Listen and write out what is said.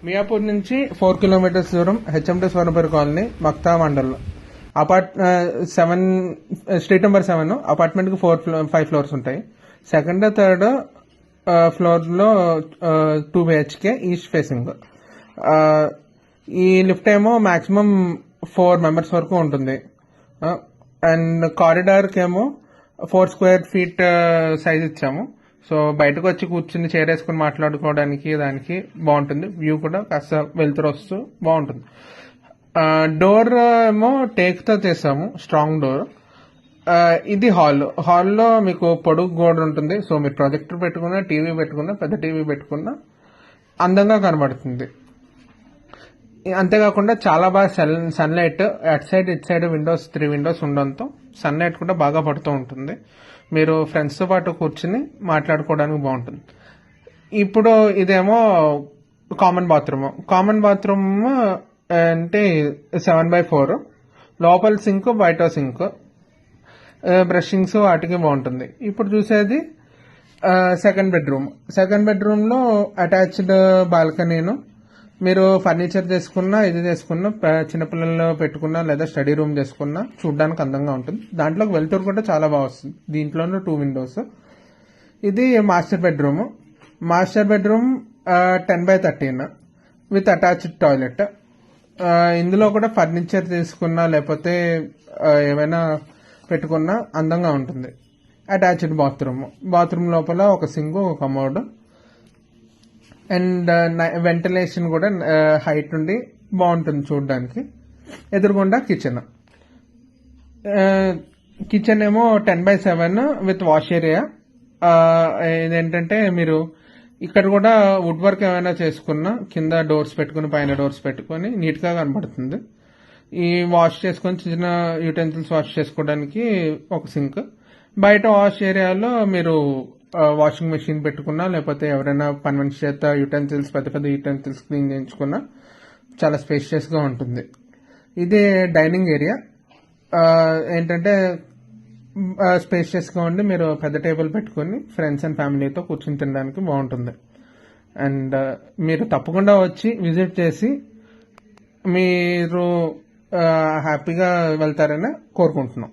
మియాపూర్ నుంచి 4 కిలోమీటర్స్ దూరం HMT Swarnapuri colony Makta mandal seven street number 7 apartment కి 5 ఫ్లోర్స్ ఉంటాయి. సెకండ్ థర్డ్ ఫ్లోర్ లో 2 BHK ఈస్ట్ ఫేసింగ్. ఈ లిఫ్ట్ ఏమో మాక్సిమం 4 మెంబర్స్ వరకు ఉంటుంది. అండ్ కారిడార్ కి ఏమో 4 స్క్వేర్ ఫీట్ సైజ్ ఇచ్చాము. సో బయటకు వచ్చి కూర్చుని చేరేసుకుని మాట్లాడుకోవడానికి దానికి బాగుంటుంది. వ్యూ కూడా కాస్త వెళ్తురు వస్తూ బాగుంటుంది. డోర్ ఏమో టేక్ తో చేసాము, స్ట్రాంగ్ డోర్. ఇది హాల్లో మీకు పొడుగు గోడ ఉంటుంది. సో మీరు ప్రొజెక్టర్ పెట్టుకున్నా, టీవీ పెట్టుకున్నా, పెద్ద టీవీ పెట్టుకున్నా అందంగా కనబడుతుంది. అంతేకాకుండా చాలా బాగా సన్లైట్ అటు సైడ్ ఇటు సైడ్ 3 విండోస్ ఉండడంతో సన్లైట్ కూడా బాగా పడుతూ ఉంటుంది. మీరు ఫ్రెండ్స్తో పాటు కూర్చుని మాట్లాడుకోవడానికి బాగుంటుంది. ఇప్పుడు ఇదేమో కామన్ బాత్రూమ్ అంటే 7/4, లోపల సింక్ బయట సింక్, బ్రషింగ్స్ వాటికి బాగుంటుంది. ఇప్పుడు చూసేది సెకండ్ బెడ్రూమ్ లో అటాచ్డ్ బాల్కనీను. మీరు ఫర్నిచర్ చేసుకున్నా, ఇది చేసుకున్నా, చిన్నపిల్లలు పెట్టుకున్నా లేదా స్టడీ రూమ్ చేసుకున్నా చూడడానికి అందంగా ఉంటుంది. దాంట్లోకి వెళ్తురు కూడా చాలా బాగా వస్తుంది. దీంట్లోనూ 2 విండోస్. ఇది master bedroom 10/13 with attached toilet. ఇందులో కూడా ఫర్నిచర్ తీసుకున్నా లేకపోతే ఏమైనా పెట్టుకున్నా అందంగా ఉంటుంది. అటాచ్డ్ బాత్రూమ్ లోపల ఒక సింక్, ఒక కమోడ్ అండ్ వెంటిలేషన్ కూడా హైట్ ఉండి బాగుంటుంది చూడడానికి. ఎదురుగుండా కిచెన్ ఏమో 10/7 విత్ వాష్ ఏరియా. ఇదేంటంటే మీరు ఇక్కడ కూడా వుడ్ వర్క్ ఏమైనా చేసుకున్నా కింద డోర్స్ పెట్టుకుని పైన డోర్స్ పెట్టుకుని నీట్ గా కనబడుతుంది. ఈ వాష్ చేసుకొని చిన్న యూటెన్సిల్స్ వాష్ చేసుకోవడానికి ఒక సింక్. బయట వాష్ ఏరియాలో మీరు వాషింగ్ మెషిన్ పెట్టుకున్నా లేకపోతే ఎవరైనా పని మనిషి చేత పెద్ద యూటెన్సిల్స్ క్లీన్ చేయించుకున్నా చాలా స్పేషియస్ గా ఉంటుంది. ఇది డైనింగ్ ఏరియా. ఏంటంటే స్పేషియస్ గా ఉండి మీరు పెద్ద టేబుల్ పెట్టుకుని ఫ్రెండ్స్ అండ్ ఫ్యామిలీతో కూర్చుని తినడానికి బాగుంటుంది. అండ్ మీరు తప్పకుండా వచ్చి విజిట్ చేసి మీరు హ్యాపీగా వెళ్తారని కోరుకుంటున్నాం.